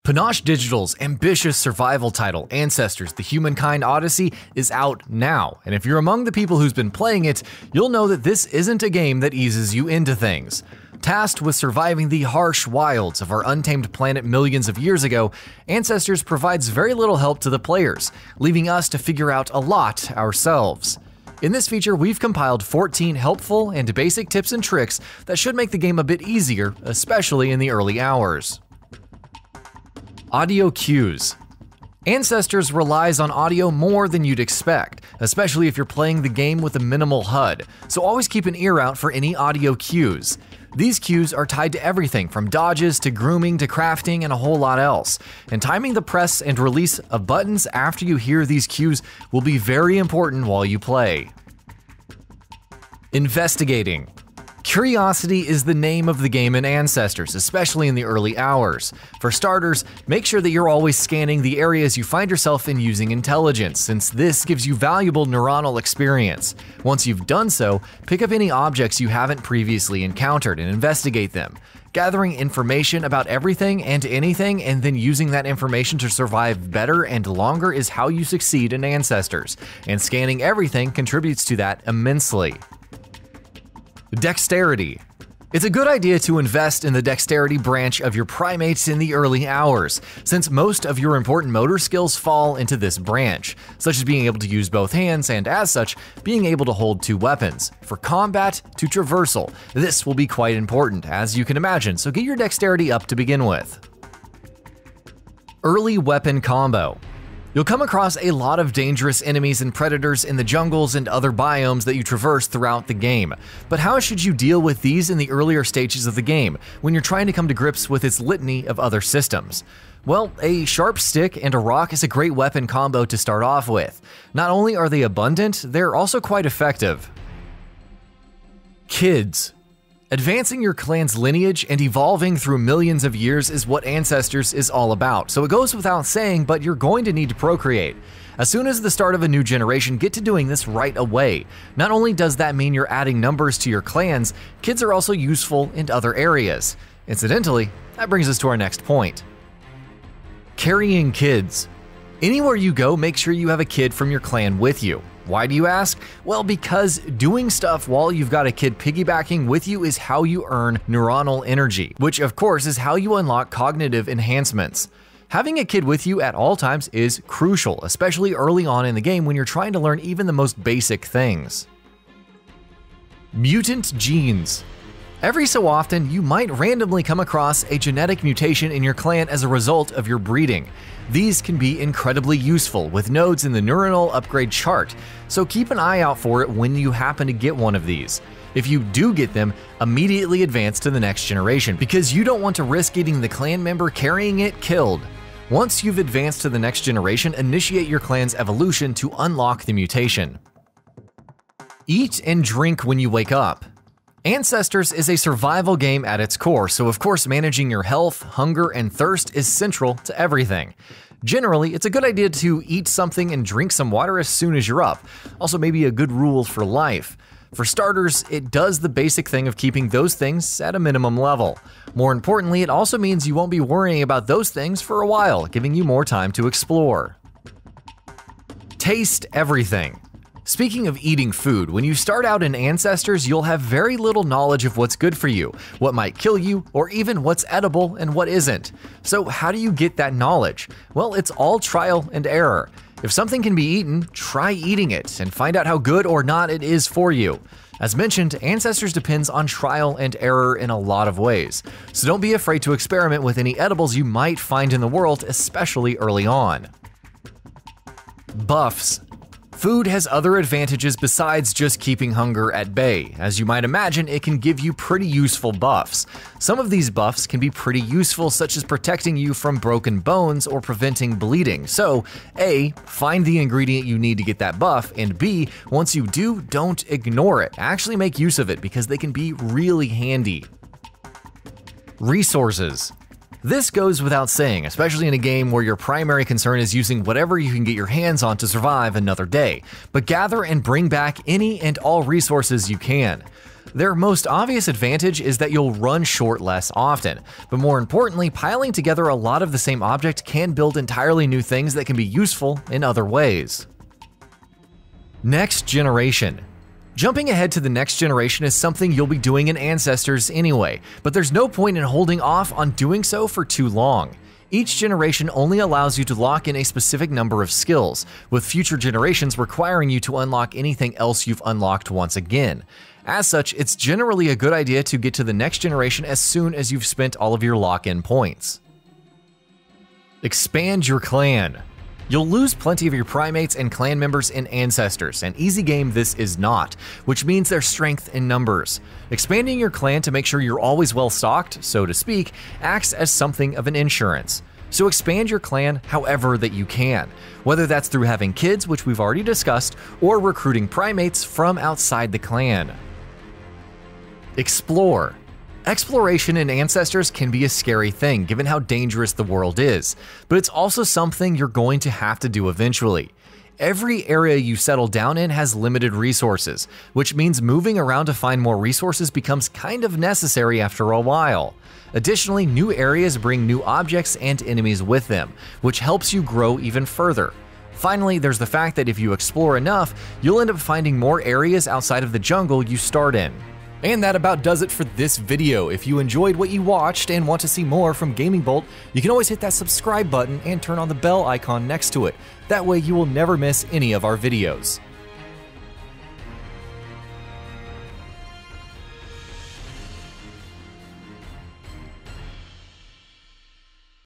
Panache Digital's ambitious survival title, Ancestors: The Humankind Odyssey, is out now, and if you're among the people who's been playing it, you'll know that this isn't a game that eases you into things. Tasked with surviving the harsh wilds of our untamed planet millions of years ago, Ancestors provides very little help to the players, leaving us to figure out a lot ourselves. In this feature, we've compiled 14 helpful and basic tips and tricks that should make the game a bit easier, especially in the early hours. Audio cues. Ancestors relies on audio more than you'd expect, especially if you're playing the game with a minimal HUD, so always keep an ear out for any audio cues. These cues are tied to everything from dodges to grooming to crafting and a whole lot else, and timing the press and release of buttons after you hear these cues will be very important while you play. Investigating. Curiosity is the name of the game in Ancestors, especially in the early hours. For starters, make sure that you're always scanning the areas you find yourself in using intelligence, since this gives you valuable neuronal experience. Once you've done so, pick up any objects you haven't previously encountered and investigate them. Gathering information about everything and anything and then using that information to survive better and longer is how you succeed in Ancestors, and scanning everything contributes to that immensely. Dexterity. It's a good idea to invest in the dexterity branch of your primates in the early hours, since most of your important motor skills fall into this branch, such as being able to use both hands and, as such, being able to hold two weapons. For combat to traversal, this will be quite important, as you can imagine, so get your dexterity up to begin with. Early weapon combo. You'll come across a lot of dangerous enemies and predators in the jungles and other biomes that you traverse throughout the game. But how should you deal with these in the earlier stages of the game, when you're trying to come to grips with its litany of other systems? Well, a sharp stick and a rock is a great weapon combo to start off with. Not only are they abundant, they're also quite effective. Kids. Advancing your clan's lineage and evolving through millions of years is what Ancestors is all about, so it goes without saying, but you're going to need to procreate. As soon as the start of a new generation, get to doing this right away. Not only does that mean you're adding numbers to your clans, kids are also useful in other areas. Incidentally, that brings us to our next point. Carrying kids. Anywhere you go, make sure you have a kid from your clan with you. Why do you ask? Well, because doing stuff while you've got a kid piggybacking with you is how you earn neuronal energy, which of course is how you unlock cognitive enhancements. Having a kid with you at all times is crucial, especially early on in the game when you're trying to learn even the most basic things. Mutant genes. Every so often, you might randomly come across a genetic mutation in your clan as a result of your breeding. These can be incredibly useful with nodes in the neuronal upgrade chart, so keep an eye out for it when you happen to get one of these. If you do get them, immediately advance to the next generation, because you don't want to risk getting the clan member carrying it killed. Once you've advanced to the next generation, initiate your clan's evolution to unlock the mutation. Eat and drink when you wake up. Ancestors is a survival game at its core, so of course managing your health, hunger, and thirst is central to everything. Generally, it's a good idea to eat something and drink some water as soon as you're up, also maybe a good rule for life. For starters, it does the basic thing of keeping those things at a minimum level. More importantly, it also means you won't be worrying about those things for a while, giving you more time to explore. Taste everything. Speaking of eating food, when you start out in Ancestors, you'll have very little knowledge of what's good for you, what might kill you, or even what's edible and what isn't. So how do you get that knowledge? Well, it's all trial and error. If something can be eaten, try eating it and find out how good or not it is for you. As mentioned, Ancestors depends on trial and error in a lot of ways, so don't be afraid to experiment with any edibles you might find in the world, especially early on. Buffs. Food has other advantages besides just keeping hunger at bay. As you might imagine, it can give you pretty useful buffs. Some of these buffs can be pretty useful, such as protecting you from broken bones or preventing bleeding. So, A, find the ingredient you need to get that buff, and B, once you do, don't ignore it. Actually make use of it because they can be really handy. Resources. This goes without saying, especially in a game where your primary concern is using whatever you can get your hands on to survive another day, but gather and bring back any and all resources you can. Their most obvious advantage is that you'll run short less often, but more importantly, piling together a lot of the same object can build entirely new things that can be useful in other ways. Next generation. Jumping ahead to the next generation is something you'll be doing in Ancestors anyway, but there's no point in holding off on doing so for too long. Each generation only allows you to lock in a specific number of skills, with future generations requiring you to unlock anything else you've unlocked once again. As such, it's generally a good idea to get to the next generation as soon as you've spent all of your lock-in points. Expand your clan. You'll lose plenty of your primates and clan members in Ancestors, and easy game this is not, which means there's strength in numbers. Expanding your clan to make sure you're always well stocked, so to speak, acts as something of an insurance. So expand your clan however that you can, whether that's through having kids, which we've already discussed, or recruiting primates from outside the clan. Explore. Exploration in Ancestors can be a scary thing given how dangerous the world is, but it's also something you're going to have to do eventually. Every area you settle down in has limited resources, which means moving around to find more resources becomes kind of necessary after a while. Additionally, new areas bring new objects and enemies with them, which helps you grow even further. Finally, there's the fact that if you explore enough, you'll end up finding more areas outside of the jungle you start in. And that about does it for this video. If you enjoyed what you watched and want to see more from GamingBolt, you can always hit that subscribe button and turn on the bell icon next to it. That way you will never miss any of our videos.